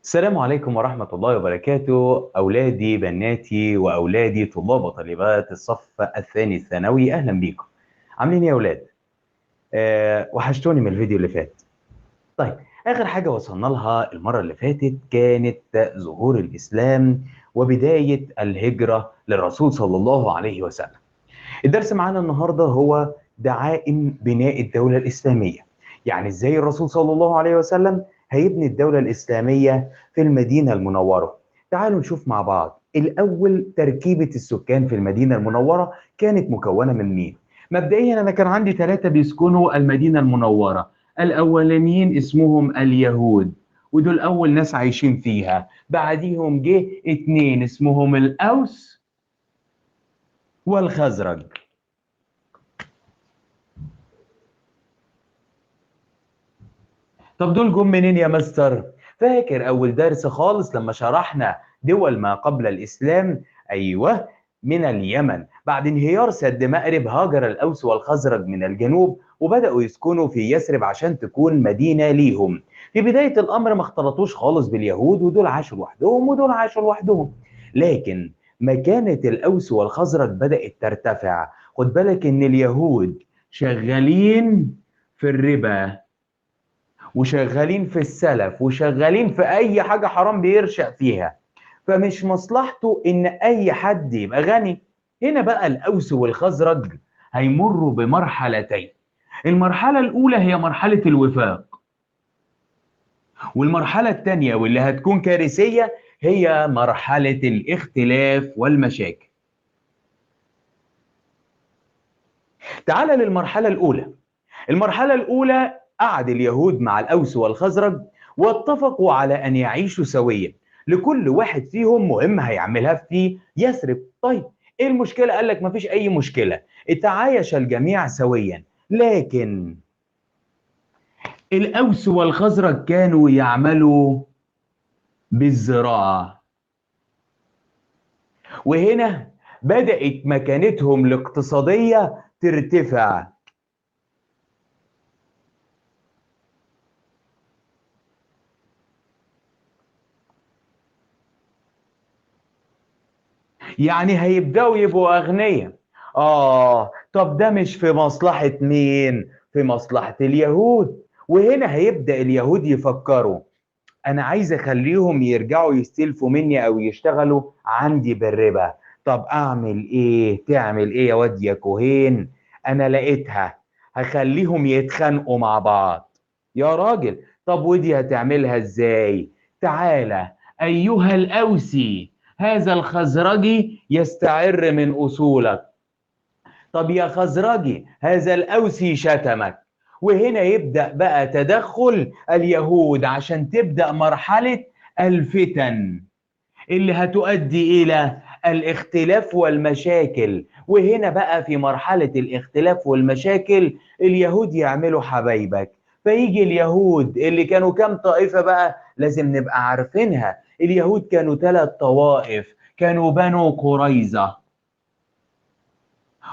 السلام عليكم ورحمة الله وبركاته. أولادي بناتي وأولادي طلاب وطالبات الصف الثاني الثانوي، أهلا بيكم. عاملين إيه يا أولاد؟ وحشتوني من الفيديو اللي فات. طيب، آخر حاجة وصلنا لها المرة اللي فاتت كانت ظهور الإسلام وبداية الهجرة للرسول صلى الله عليه وسلم. الدرس معانا النهارده هو دعائم بناء الدولة الإسلامية. يعني إزاي الرسول صلى الله عليه وسلم هيبني الدولة الإسلامية في المدينة المنورة. تعالوا نشوف مع بعض الأول تركيبة السكان في المدينة المنورة كانت مكونة من مين؟ مبدئيا أنا كان عندي 3 بيسكنوا المدينة المنورة. الأولانيين اسمهم اليهود، ودول أول ناس عايشين فيها. بعديهم جه 2 اسمهم الأوس والخزرج. طب دول جم منين يا مستر؟ فاكر أول درس خالص لما شرحنا دول ما قبل الإسلام؟ أيوه، من اليمن. بعد انهيار سد مأرب هاجر الأوس والخزرج من الجنوب وبدأوا يسكنوا في يثرب عشان تكون مدينة ليهم. في بداية الأمر ما اختلطوش خالص باليهود، ودول عاشوا لوحدهم ودول عاشوا لوحدهم. لكن مكانة الأوس والخزرج بدأت ترتفع. خد بالك إن اليهود شغالين في الربا، وشغالين في السلف، وشغالين في اي حاجه حرام بيرشق فيها. فمش مصلحته ان اي حد يبقى غني. هنا بقى الاوس والخزرج هيمروا بمرحلتين. المرحله الاولى هي مرحله الوفاق، والمرحله الثانيه واللي هتكون كارثيه هي مرحله الاختلاف والمشاكل. تعال للمرحله الاولى. المرحلة الأولى قعد اليهود مع الأوس والخزرج واتفقوا على أن يعيشوا سويا. لكل واحد فيهم مهمة هيعملها في يثرب. طيب، إيه المشكلة؟ قال لك مفيش أي مشكلة، تعايش الجميع سويا. لكن الأوس والخزرج كانوا يعملوا بالزراعة، وهنا بدأت مكانتهم الاقتصادية ترتفع. يعني هيبدأوا يبقوا أغنياء. طب ده مش في مصلحة مين؟ في مصلحة اليهود. وهنا هيبدأ اليهود يفكروا، أنا عايز أخليهم يرجعوا يستلفوا مني أو يشتغلوا عندي بالربا. طب أعمل إيه؟ تعمل إيه يا واد يا كوهين؟ أنا لقيتها، هخليهم يتخانقوا مع بعض. يا راجل، طب ودي هتعملها إزاي؟ تعالى أيها الأوسي، هذا الخزرجي يستعر من أصولك. طب يا خزرجي، هذا الأوسي شتمك. وهنا يبدأ بقى تدخل اليهود عشان تبدأ مرحلة الفتن اللي هتؤدي إلى الاختلاف والمشاكل. وهنا بقى في مرحلة الاختلاف والمشاكل اليهود يعملوا حبايبك. فيجي اليهود اللي كانوا كام طائفة بقى لازم نبقى عارفينها. اليهود كانوا 3 طوائف. كانوا بنو قريظة،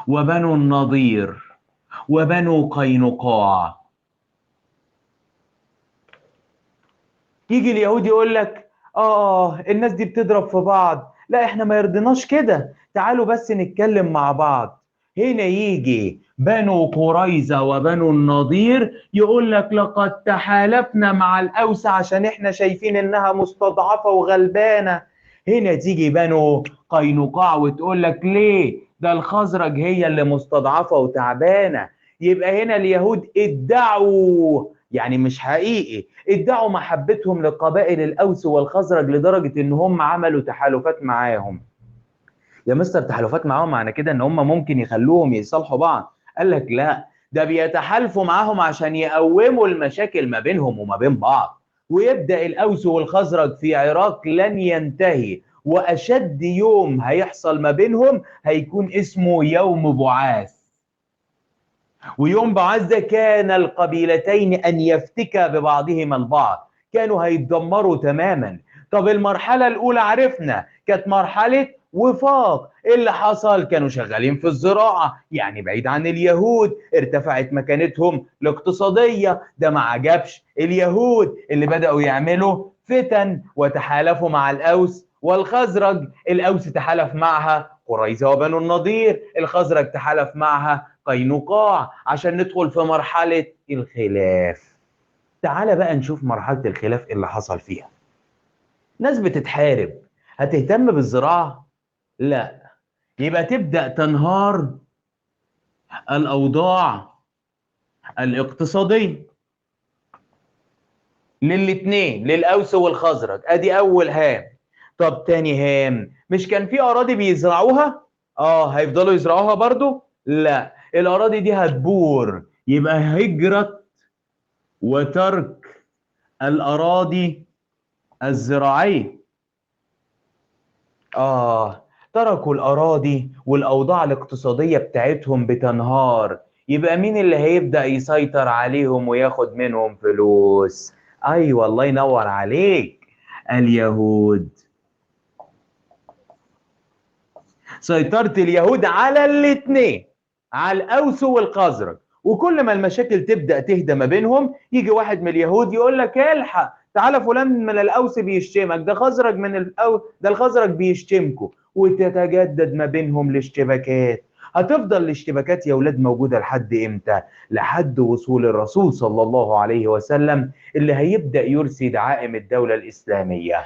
وبنو النضير، وبنو قينقاع. يجي اليهود يقول لك الناس دي بتضرب في بعض، لا احنا ما يرضيناش كده، تعالوا بس نتكلم مع بعض. هنا يجي بنو قريظة وبنو النضير يقول لك لقد تحالفنا مع الأوس عشان احنا شايفين انها مستضعفة وغلبانة. هنا تيجي بنو قينقاع وتقول لك ليه؟ ده الخزرج هي اللي مستضعفة وتعبانة. يبقى هنا اليهود ادعوا، يعني مش حقيقي، ادعوا محبتهم لقبائل الأوس والخزرج لدرجة إن هم عملوا تحالفات معاهم. يا مستر، تحالفات معاهم معنى كده إن هم ممكن يخلوهم يصالحوا بعض؟ قال لك لا، ده بيتحالفوا معاهم عشان يقوموا المشاكل ما بينهم وما بين بعض. ويبدأ الأوس والخزرج في عراق لن ينتهي، وأشد يوم هيحصل ما بينهم هيكون اسمه يوم بعاث. ويوم بعث ده كان القبيلتين أن يفتكا ببعضهما البعض، كانوا هيتدمروا تماما. طب المرحلة الأولى عرفنا كانت مرحلة وفاق. إيه اللي حصل؟ كانوا شغالين في الزراعة، يعني بعيد عن اليهود، ارتفعت مكانتهم الاقتصادية. ده ما عجبش اليهود اللي بدأوا يعملوا فتن وتحالفوا مع الأوس والخزرج. الأوس تحالف معها قريظة وبنو النضير، الخزرج تحالف معها قينقاع، عشان ندخل في مرحلة الخلاف. تعال بقى نشوف مرحلة الخلاف اللي حصل فيها. ناس بتتحارب، هتهتم بالزراعة؟ لا، يبقى تبدأ تنهار الأوضاع الاقتصادية للاتنين، للأوس والخزرج. ادي اول هام. طب تاني هام، مش كان في اراضي بيزرعوها؟ هيفضلوا يزرعوها برضو؟ لا، الاراضي دي هتبور، يبقى هجرة وترك الاراضي الزراعية. تركوا الاراضي والاوضاع الاقتصادية بتاعتهم بتنهار، يبقى مين اللي هيبدأ يسيطر عليهم وياخد منهم فلوس؟ ايوه، الله ينور عليك، اليهود. سيطرة اليهود على الاثنين، على الأوس والخزرج. وكل ما المشاكل تبدأ تهدى ما بينهم، يجي واحد من اليهود يقول لك الحق، تعالى فلان من الأوس بيشتمك، ده خزرج ده الخزرج بيشتمكوا، وتتجدد ما بينهم الاشتباكات. هتفضل الاشتباكات يا ولاد موجودة لحد امتى؟ لحد وصول الرسول صلى الله عليه وسلم، اللي هيبدأ يرسي دعائم الدولة الإسلامية.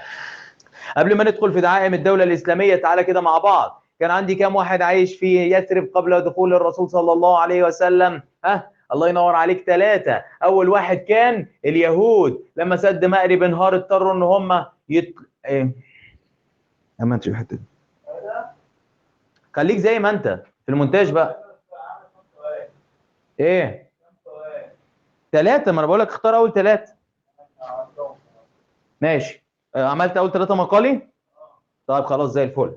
قبل ما ندخل في دعائم الدولة الإسلامية، تعالى كده مع بعض. كان عندي كام واحد عايش في يثرب قبل دخول الرسول صلى الله عليه وسلم؟ الله ينور عليك، 3. أول واحد كان اليهود، لما سد مأرب انهار اضطروا إن هم أما تشوف حتة، خليك زي ما أنت في المونتاج بقى. إيه؟ 3، ما أنا بقول لك اختار أول 3. ماشي. عملت أول 3 مقالي؟ طيب خلاص زي الفل.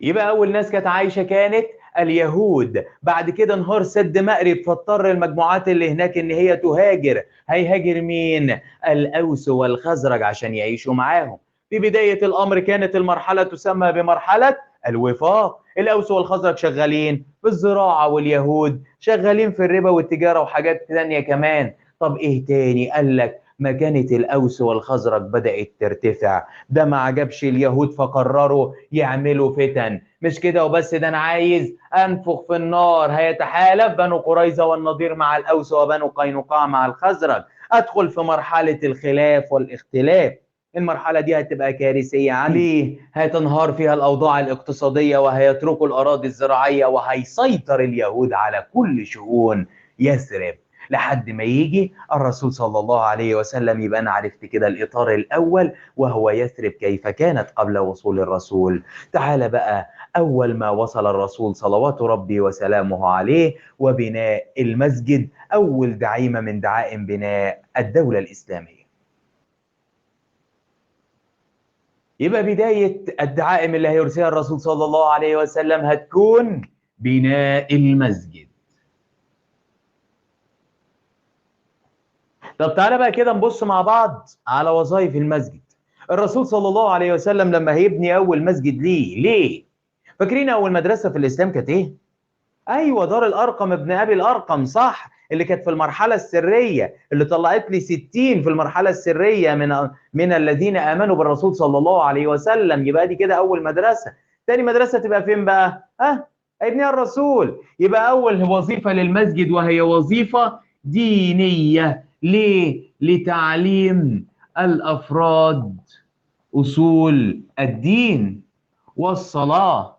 يبقى أول ناس كانت عايشة كانت اليهود. بعد كده انهار سد مأرب، فاضطر المجموعات اللي هناك إن هي تهاجر. هيهاجر مين؟ الأوس والخزرج عشان يعيشوا معاهم. في بداية الأمر كانت المرحلة تسمى بمرحلة الوفاق. الأوس والخزرج شغالين في الزراعة، واليهود شغالين في الربا والتجارة وحاجات تانية كمان. طب إيه تاني؟ قال لك مكانة الأوس والخزرج بدأت ترتفع. ده ما عجبش اليهود، فقرروا يعملوا فتن. مش كده وبس، ده أنا عايز أنفخ في النار. هيتحالف بنو قريظة والنضير مع الأوس وبنو قينقاع مع الخزرج. أدخل في مرحلة الخلاف والاختلاف. المرحلة دي هتبقى كارثية عندي. ليه؟ هتنهار فيها الأوضاع الاقتصادية، وهيتركوا الأراضي الزراعية، وهيسيطر اليهود على كل شؤون يثرب لحد ما يجي الرسول صلى الله عليه وسلم. يبقى أنا عرفت كده الإطار الأول، وهو يثرب كيف كانت قبل وصول الرسول. تعال بقى، أول ما وصل الرسول صلوات ربي وسلامه عليه وبناء المسجد، أول دعيمة من دعائم بناء الدولة الإسلامية. يبقى بداية الدعائم اللي هيرسلها الرسول صلى الله عليه وسلم هتكون بناء المسجد. طب تعالى بقى كده نبص مع بعض على وظائف المسجد. الرسول صلى الله عليه وسلم لما هيبني أول مسجد ليه؟ فاكرين أول مدرسة في الإسلام كانت إيه؟ أيوة، دار الأرقم ابن أبي الأرقم، صح، اللي كانت في المرحلة السرية، اللي طلعت لي 60 في المرحلة السرية من الذين آمنوا بالرسول صلى الله عليه وسلم. يبقى دي كده أول مدرسة. تاني مدرسة تبقى فين بقى؟ هيبنيها الرسول. يبقى أول وظيفة للمسجد وهي وظيفة دينية. ليه؟ لتعليم الأفراد أصول الدين والصلاة.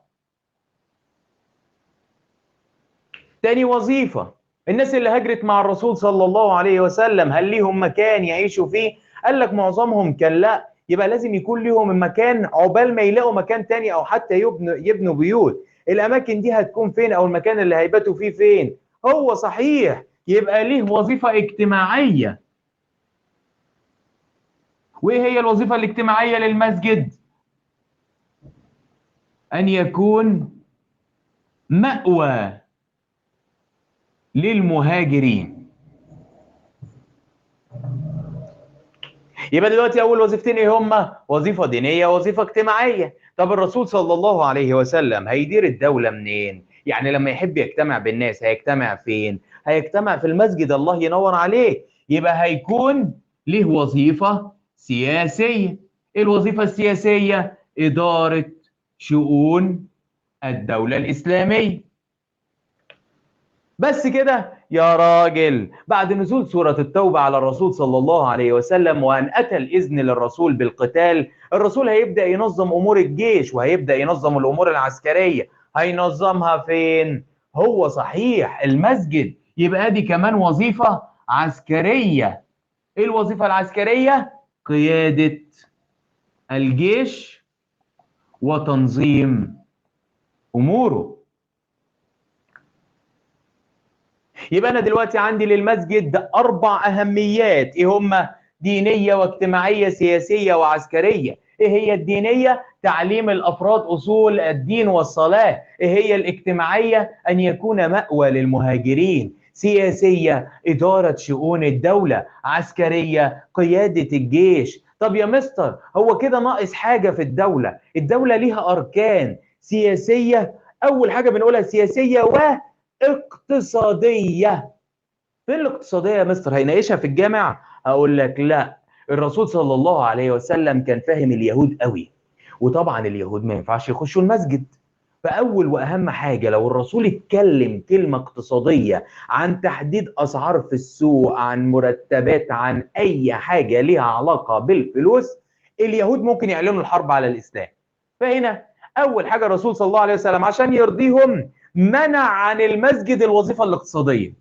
تاني وظيفة، الناس اللي هجرت مع الرسول صلى الله عليه وسلم هل ليهم مكان يعيشوا فيه؟ قال لك معظمهم كان لا. يبقى لازم يكون ليهم مكان عقبال ما يلاقوا مكان تاني، أو حتى يبنوا بيوت. الأماكن دي هتكون فين؟ أو المكان اللي هيباتوا فيه فين؟ هو صحيح يبقى ليه وظيفة اجتماعية. وإيه هي الوظيفة الاجتماعية للمسجد؟ أن يكون مأوى للمهاجرين. يبقى دلوقتي أول وظيفتين إيه هما؟ وظيفة دينية ووظيفة اجتماعية. طب الرسول صلى الله عليه وسلم هيدير الدولة منين؟ يعني لما يحب يجتمع بالناس هيجتمع فين؟ هيجتمع في المسجد، الله ينور عليك. يبقى هيكون له وظيفة سياسية. إيه الوظيفة السياسية؟ إدارة شؤون الدولة الإسلامية. بس كده يا راجل؟ بعد نزول سورة التوبة على الرسول صلى الله عليه وسلم وأن أتى الإذن للرسول بالقتال، الرسول هيبدأ ينظم أمور الجيش وهيبدأ ينظم الأمور العسكرية. هينظمها فين؟ هو صحيح المسجد، يبقى دي كمان وظيفة عسكرية. إيه الوظيفة العسكرية؟ قيادة الجيش وتنظيم أموره. يبقى أنا دلوقتي عندي للمسجد 4 أهميات. إيه هما؟ دينية واجتماعية سياسية وعسكرية. إيه هي الدينية؟ تعليم الأفراد أصول الدين والصلاة. إيه هي الاجتماعية؟ أن يكون مأوى للمهاجرين. سياسية إدارة شؤون الدولة. عسكرية قيادة الجيش. طب يا مستر، هو كده ناقص حاجة في الدولة. الدولة ليها أركان سياسية، أول حاجة بنقولها سياسية اقتصادية. فين الاقتصادية يا مستر؟ هيناقشها في الجامع؟ أقول لك لا. الرسول صلى الله عليه وسلم كان فاهم اليهود قوي، وطبعا اليهود ما ينفعش يخشوا المسجد. فأول وأهم حاجة لو الرسول اتكلم كلمة اقتصادية عن تحديد أسعار في السوق، عن مرتبات، عن أي حاجة ليها علاقة بالفلوس، اليهود ممكن يعلنوا الحرب على الإسلام. فهنا أول حاجة الرسول صلى الله عليه وسلم عشان يرضيهم منع عن المسجد الوظيفة الاقتصادية.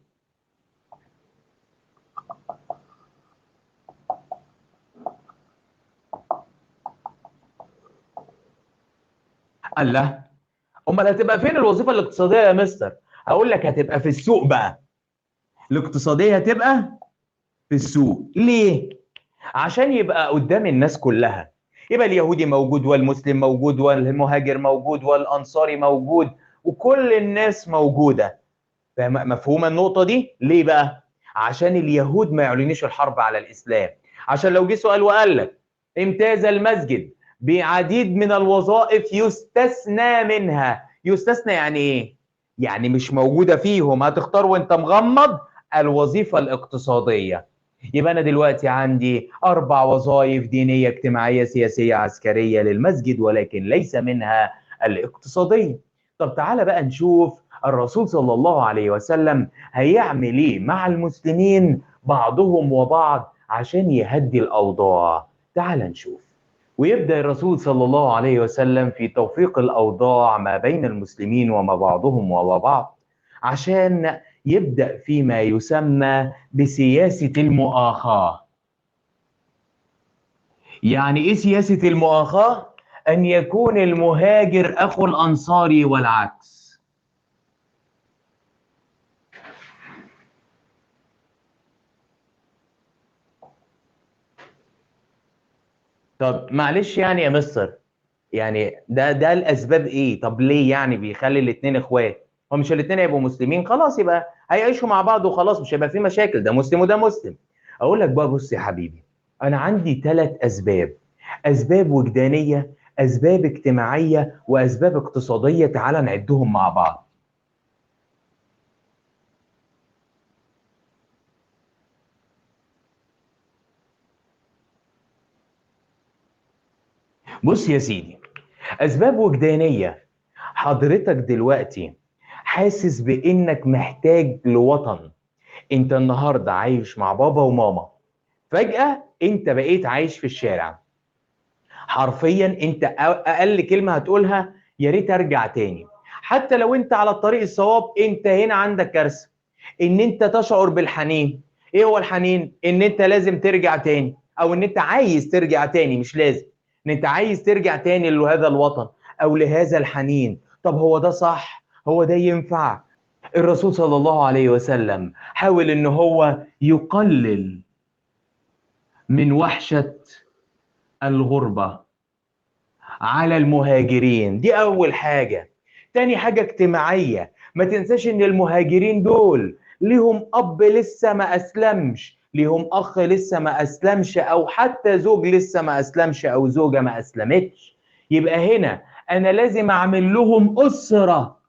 قال له امال هتبقى فين الوظيفة الاقتصادية يا مستر؟ هقول لك هتبقى في السوق بقى. الاقتصادية هتبقى في السوق. ليه؟ عشان يبقى قدام الناس كلها، يبقى اليهودي موجود والمسلم موجود والمهاجر موجود والأنصاري موجود وكل الناس موجودة. مفهومة النقطة دي؟ ليه بقى؟ عشان اليهود ما يعلنوش الحرب على الإسلام. عشان لو جه سؤال وقال لك امتاز المسجد بعديد من الوظائف يستثنى منها. يستثنى يعني ايه؟ يعني مش موجودة فيهم، هتختار وانت مغمض الوظيفة الاقتصادية. يبقى أنا دلوقتي عندي 4 وظائف دينية اجتماعية سياسية عسكرية للمسجد، ولكن ليس منها الاقتصادية. طب تعالى بقى نشوف الرسول صلى الله عليه وسلم هيعمل ايه مع المسلمين بعضهم وبعض عشان يهدي الأوضاع. تعالى نشوف. ويبدأ الرسول صلى الله عليه وسلم في توفيق الأوضاع ما بين المسلمين وما بعضهم وما بعض، عشان يبدأ فيما يسمى بسياسة المؤاخاة. يعني إيه سياسة المؤاخاة؟ أن يكون المهاجر أخو الأنصاري والعكس. طب معلش يعني يا مستر، يعني ده الأسباب إيه؟ طب ليه يعني بيخلي الاتنين إخوات؟ هو مش الاتنين هيبقوا مسلمين؟ خلاص يبقى هيعيشوا مع بعض وخلاص، مش هيبقى في مشاكل، ده مسلم وده مسلم. أقول لك بقى بص يا حبيبي، أنا عندي 3 أسباب. أسباب وجدانية، أسباب اجتماعية، وأسباب اقتصادية. تعال نعدهم مع بعض. بص يا سيدي، أسباب وجدانية. حضرتك دلوقتي حاسس بإنك محتاج لوطن. أنت النهاردة عايش مع بابا وماما، فجأة أنت بقيت عايش في الشارع. حرفيا أنت أقل كلمة هتقولها يا ريت أرجع تاني. حتى لو أنت على الطريق الصواب، أنت هنا عندك كارثة إن أنت تشعر بالحنين. إيه هو الحنين؟ إن أنت لازم ترجع تاني، أو إن أنت عايز ترجع تاني، مش لازم، إن أنت عايز ترجع تاني لهذا الوطن أو لهذا الحنين. طب هو ده صح؟ هو ده ينفع؟ الرسول صلى الله عليه وسلم حاول إن هو يقلل من وحشة الغربة على المهاجرين. دي أول حاجة. تاني حاجة اجتماعية. ما تنساش إن المهاجرين دول ليهم أب لسه ما أسلمش، ليهم أخ لسه ما أسلمش، أو حتى زوج لسه ما أسلمش، أو زوجة ما أسلمتش. يبقى هنا أنا لازم أعمل لهم أسرة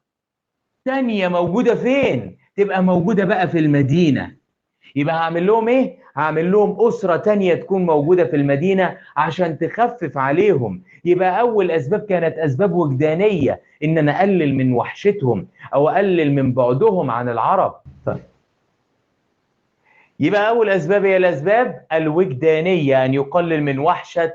تانية موجودة فين؟ تبقى موجودة بقى في المدينة. يبقى هعمل لهم ايه؟ هعمل لهم أسرة تانية تكون موجودة في المدينة عشان تخفف عليهم. يبقى أول أسباب كانت أسباب وجدانية، إن أنا أقلل من وحشتهم أو أقلل من بعدهم عن العرب. طيب. يبقى أول أسباب هي الأسباب الوجدانية، أن يقلل من وحشة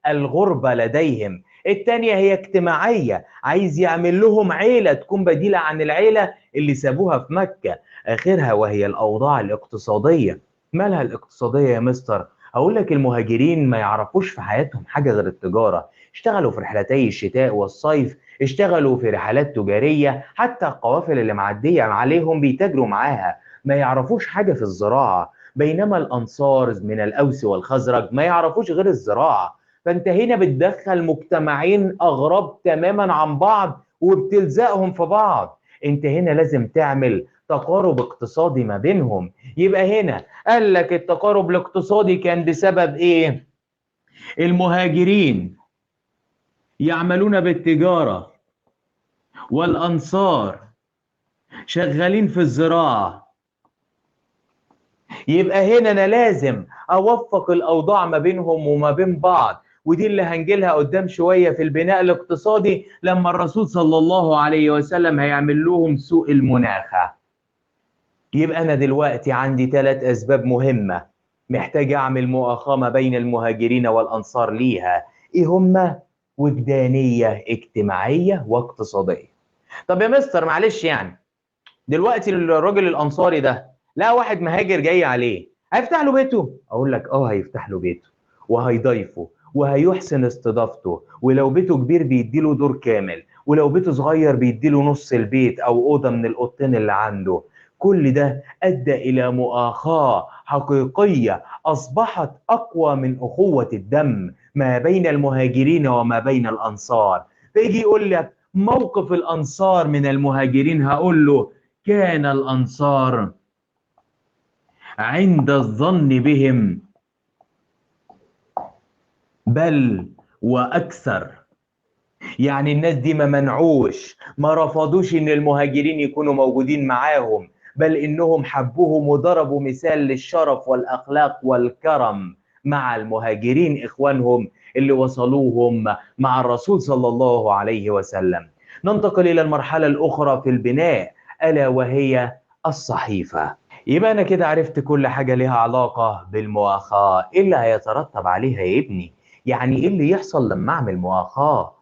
الغربة لديهم. التانية هي اجتماعية، عايز يعمل لهم عيلة تكون بديلة عن العيلة اللي سابوها في مكة. آخرها وهي الأوضاع الاقتصادية. مالها الاقتصادية يا مستر؟ أقول لك المهاجرين ما يعرفوش في حياتهم حاجة غير التجارة، اشتغلوا في رحلتي الشتاء والصيف، اشتغلوا في رحلات تجارية، حتى القوافل اللي معدية عليهم بيتاجروا معاها. ما يعرفوش حاجة في الزراعة، بينما الأنصار من الأوس والخزرج ما يعرفوش غير الزراعة. فأنت هنا بتدخل مجتمعين أغراب تماما عن بعض وبتلزقهم في بعض. أنت هنا لازم تعمل تقارب اقتصادي ما بينهم. يبقى هنا قال لك التقارب الاقتصادي كان بسبب إيه؟ المهاجرين يعملون بالتجارة، والأنصار شغالين في الزراعة. يبقى هنا أنا لازم أوفق الأوضاع ما بينهم وما بين بعض، ودي اللي هنجيلها قدام شوية في البناء الاقتصادي لما الرسول صلى الله عليه وسلم هيعمل لهم سوق المناخة. يبقى أنا دلوقتي عندي 3 أسباب مهمة محتاج أعمل مؤاخاة ما بين المهاجرين والأنصار ليها. إيه هما؟ وجدانية، اجتماعية، واقتصادية. طب يا مستر معلش، يعني دلوقتي الراجل الأنصاري ده لا واحد مهاجر جاي عليه، هيفتح له بيته؟ أقول لك هيفتح له بيته وهيضيفه وهيحسن استضافته، ولو بيته كبير بيديله دور كامل، ولو بيته صغير بيديله نص البيت أو أوضة من الأوضتين اللي عنده. كل ده أدى إلى مؤاخاة حقيقية أصبحت أقوى من أخوة الدم ما بين المهاجرين وما بين الأنصار. فيجي يقول لك موقف الأنصار من المهاجرين، هقول له كان الأنصار عند الظن بهم بل وأكثر. يعني الناس دي ما منعوش، ما رفضوش إن المهاجرين يكونوا موجودين معاهم، بل إنهم حبوهم وضربوا مثال للشرف والأخلاق والكرم مع المهاجرين إخوانهم اللي وصلوهم مع الرسول صلى الله عليه وسلم. ننتقل إلى المرحلة الأخرى في البناء، ألا وهي الصحيفة. يبقى أنا كده عرفت كل حاجة لها علاقة بالمؤاخاة. إيه اللي هيترتب عليها يا ابني؟ يعني إيه اللي يحصل لما أعمل مؤاخاة؟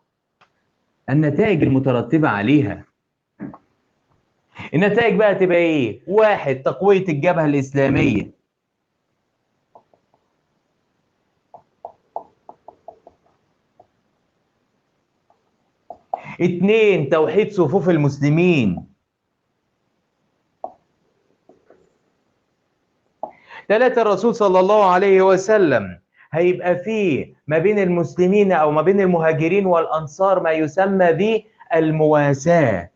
النتائج المترتبة عليها. النتائج بقى تبقى إيه؟ 1. تقوية الجبهة الإسلامية. 2. توحيد صفوف المسلمين. 3. الرسول صلى الله عليه وسلم هيبقى فيه ما بين المسلمين أو ما بين المهاجرين والأنصار ما يسمى بالمواساة.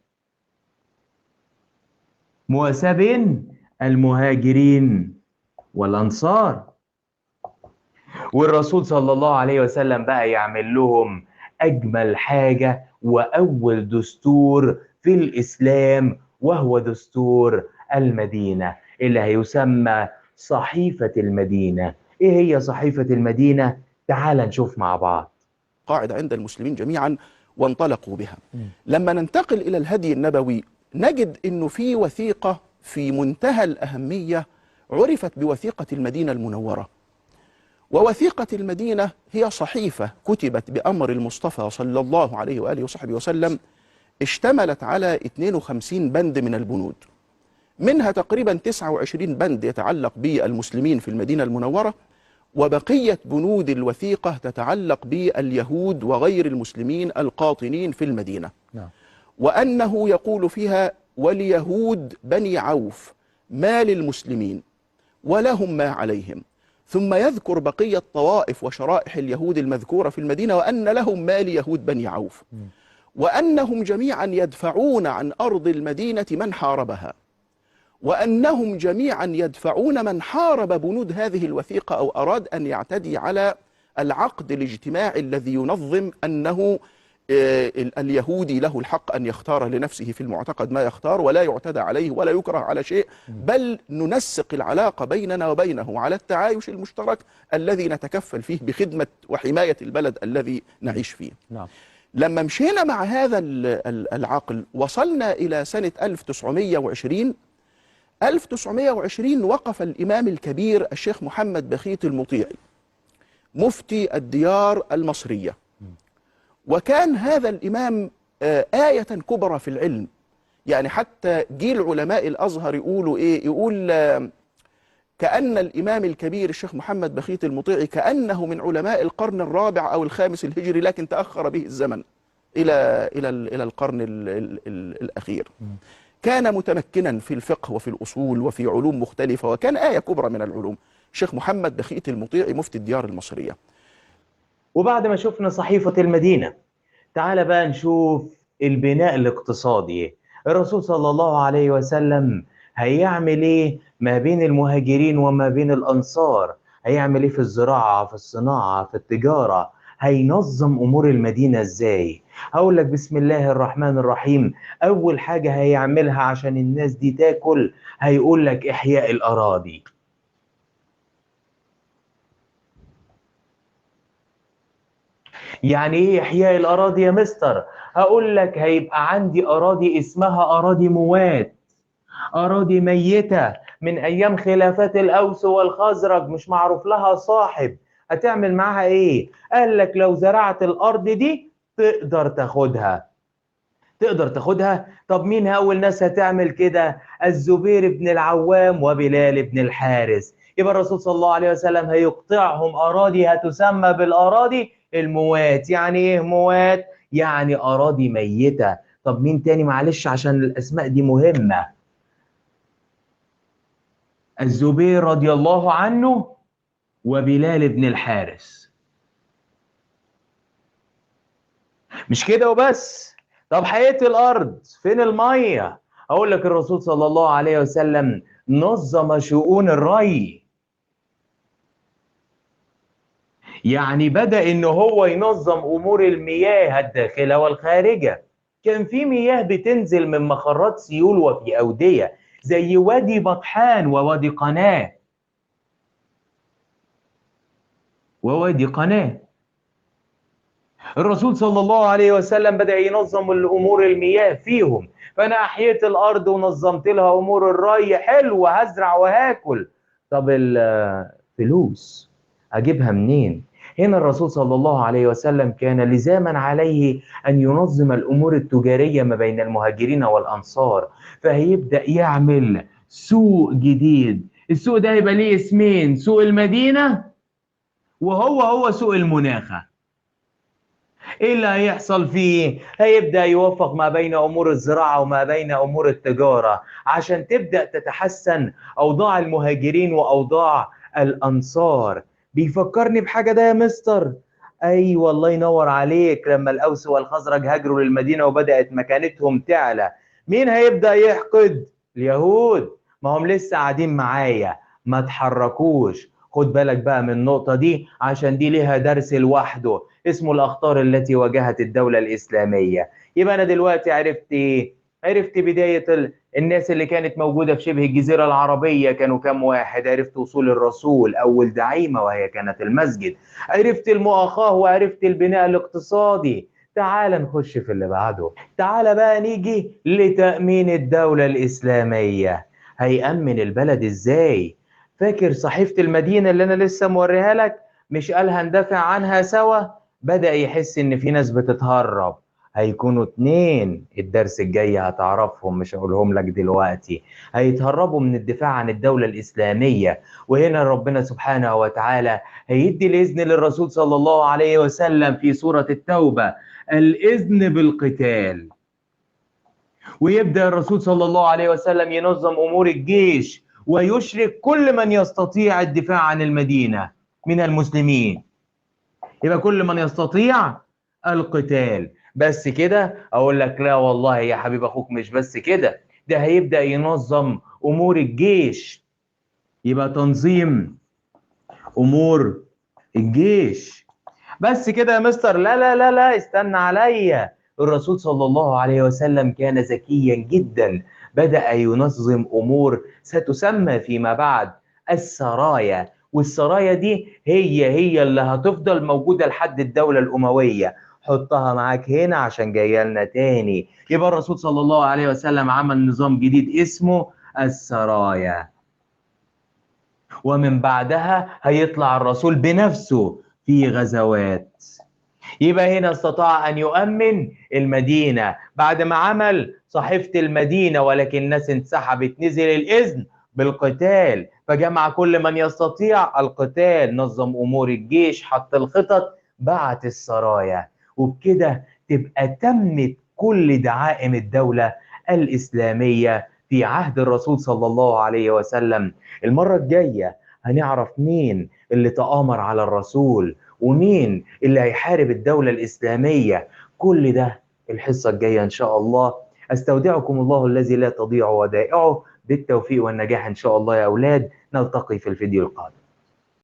مواساة بين المهاجرين والأنصار. والرسول صلى الله عليه وسلم بقى يعمل لهم أجمل حاجة وأول دستور في الإسلام، وهو دستور المدينة اللي هيسمى صحيفة المدينة. إيه هي صحيفة المدينة؟ تعال نشوف مع بعض. قاعدة عند المسلمين جميعا وانطلقوا بها. لما ننتقل إلى الهدي النبوي نجد أنه في وثيقة في منتهى الأهمية عرفت بوثيقة المدينة المنورة. ووثيقة المدينة هي صحيفة كتبت بأمر المصطفى صلى الله عليه وآله وصحبه وسلم، اشتملت على 52 بند من البنود، منها تقريبا 29 بند يتعلق بالمسلمين في المدينة المنورة، وبقية بنود الوثيقة تتعلق باليهود وغير المسلمين القاطنين في المدينة. وأنه يقول فيها: وليهود بني عوف ما للمسلمين ولهم ما عليهم. ثم يذكر بقية طوائف وشرائح اليهود المذكورة في المدينة، وأن لهم ما ليهود بني عوف، وأنهم جميعا يدفعون عن أرض المدينة من حاربها، وأنهم جميعا يدفعون من حارب بنود هذه الوثيقة أو أراد أن يعتدي على العقد الاجتماعي الذي ينظم أنه اليهودي له الحق أن يختار لنفسه في المعتقد ما يختار، ولا يعتدى عليه ولا يكره على شيء، بل ننسق العلاقة بيننا وبينه على التعايش المشترك الذي نتكفل فيه بخدمة وحماية البلد الذي نعيش فيه. نعم. لما مشينا مع هذا العقل وصلنا إلى سنة 1920. 1920 وقف الإمام الكبير الشيخ محمد بخيت المطيعي مفتي الديار المصرية، وكان هذا الإمام آية كبرى في العلم. يعني حتى جيل علماء الأزهر يقولوا إيه؟ يقول كأن الإمام الكبير الشيخ محمد بخيت المطيعي كأنه من علماء القرن الرابع أو الخامس الهجري، لكن تأخر به الزمن إلى القرن الأخير. كان متمكنا في الفقه وفي الأصول وفي علوم مختلفة، وكان آية كبرى من العلوم. الشيخ محمد بخيت المطيعي مفتي الديار المصرية. وبعد ما شفنا صحيفة المدينة، تعال بقى نشوف البناء الاقتصادي. الرسول صلى الله عليه وسلم هيعمل ايه ما بين المهاجرين وما بين الأنصار؟ هيعمل ايه في الزراعة، في الصناعة، في التجارة؟ هينظم أمور المدينة ازاي؟ هقول لك بسم الله الرحمن الرحيم. أول حاجة هيعملها عشان الناس دي تاكل، هيقول لك إحياء الأراضي. يعني ايه احياء الاراضي يا مستر؟ هقول لك هيبقى عندي اراضي اسمها اراضي موات، اراضي ميته من ايام خلافات الاوس والخزرج، مش معروف لها صاحب. هتعمل معاها ايه؟ قال لك لو زرعت الارض دي تقدر تاخدها. تقدر تاخدها؟ طب مين اول ناس هتعمل كده؟ الزبير بن العوام وبلال بن الحارث. يبقى الرسول صلى الله عليه وسلم هيقطعهم اراضي هتسمى بالاراضي الموات. يعني ايه موات؟ يعني اراضي ميته. طب مين تاني؟ معلش عشان الاسماء دي مهمه. الزبير رضي الله عنه وبلال بن الحارث. مش كده وبس. طب حياة الأرض فين المية؟ أقول لك الرسول صلى الله عليه وسلم نظم شؤون الري. يعني بدأ إن هو ينظم أمور المياه الداخلة والخارجة. كان في مياه بتنزل من مخرات سيول وفي أودية زي وادي بطحان ووادي قناة ووادي قناة. الرسول صلى الله عليه وسلم بدأ ينظم الأمور المياه فيهم. فأنا أحييت الأرض ونظمت لها أمور الري. حلو، هزرع وهاكل. طب الفلوس أجيبها منين؟ هنا الرسول صلى الله عليه وسلم كان لزاما عليه أن ينظم الأمور التجارية ما بين المهاجرين والأنصار. فهيبدأ يعمل سوق جديد. السوق ده هيبقى ليه اسمين: سوق المدينة وهو سوق المناخة. ايه اللي هيحصل فيه؟ هيبدأ يوفق ما بين امور الزراعة وما بين امور التجارة عشان تبدأ تتحسن اوضاع المهاجرين واوضاع الانصار. بيفكرني بحاجة ده يا مستر؟ اي والله ينور عليك. لما الاوس والخزرج هاجروا للمدينة وبدأت مكانتهم تعلى، مين هيبدأ يحقد؟ اليهود. ما هم لسه قاعدين معايا، ما تحركوش. خد بالك بقى من النقطة دي عشان دي ليها درس لوحده اسمه الأخطار التي واجهت الدولة الإسلامية. يبقى أنا دلوقتي عرفت إيه؟ عرفت بداية الناس اللي كانت موجودة في شبه الجزيرة العربية كانوا كام واحد. عرفت وصول الرسول أول دعيمة وهي كانت المسجد. عرفت المؤاخاة وعرفت البناء الاقتصادي. تعال نخش في اللي بعده. تعال بقى نيجي لتأمين الدولة الإسلامية. هيأمن البلد إزاي؟ فاكر صحيفة المدينة اللي أنا لسه موريها لك؟ مش قال هندافع عنها سوا؟ بدأ يحس إن في ناس بتتهرب. هيكونوا اتنين، الدرس الجاي هتعرفهم، مش هقولهم لك دلوقتي. هيتهربوا من الدفاع عن الدولة الإسلامية. وهنا ربنا سبحانه وتعالى هيدي الإذن للرسول صلى الله عليه وسلم في سورة التوبة، الإذن بالقتال. ويبدأ الرسول صلى الله عليه وسلم ينظم أمور الجيش ويشرك كل من يستطيع الدفاع عن المدينة من المسلمين. يبقى كل من يستطيع القتال. بس كده؟ أقول لك لا والله يا حبيب أخوك، مش بس كده. ده هيبدأ ينظم أمور الجيش. يبقى تنظيم أمور الجيش بس كده يا مستر؟ لا لا لا لا، استنى عليا. الرسول صلى الله عليه وسلم كان ذكيا جدا، بدأ ينظم أمور ستسمى فيما بعد السرايا، والسرايا دي هي اللي هتفضل موجودة لحد الدولة الأموية. حطها معاك هنا عشان جايه لنا تاني. يبقى الرسول صلى الله عليه وسلم عمل نظام جديد اسمه السرايا، ومن بعدها هيطلع الرسول بنفسه في غزوات. يبقى هنا استطاع أن يؤمن المدينة بعد ما عمل صحيفة المدينة، ولكن الناس انسحبت، نزل الإذن بالقتال، فجمع كل من يستطيع القتال، نظم أمور الجيش، حط الخطط، بعت السرايا، وبكده تبقى تمت كل دعائم الدولة الإسلامية في عهد الرسول صلى الله عليه وسلم. المرة الجاية هنعرف مين اللي تآمر على الرسول، ومين اللي هيحارب الدولة الإسلامية. كل ده الحصة الجاية إن شاء الله. أستودعكم الله الذي لا تضيع ودائعه، بالتوفيق والنجاح إن شاء الله يا أولاد. نلتقي في الفيديو القادم.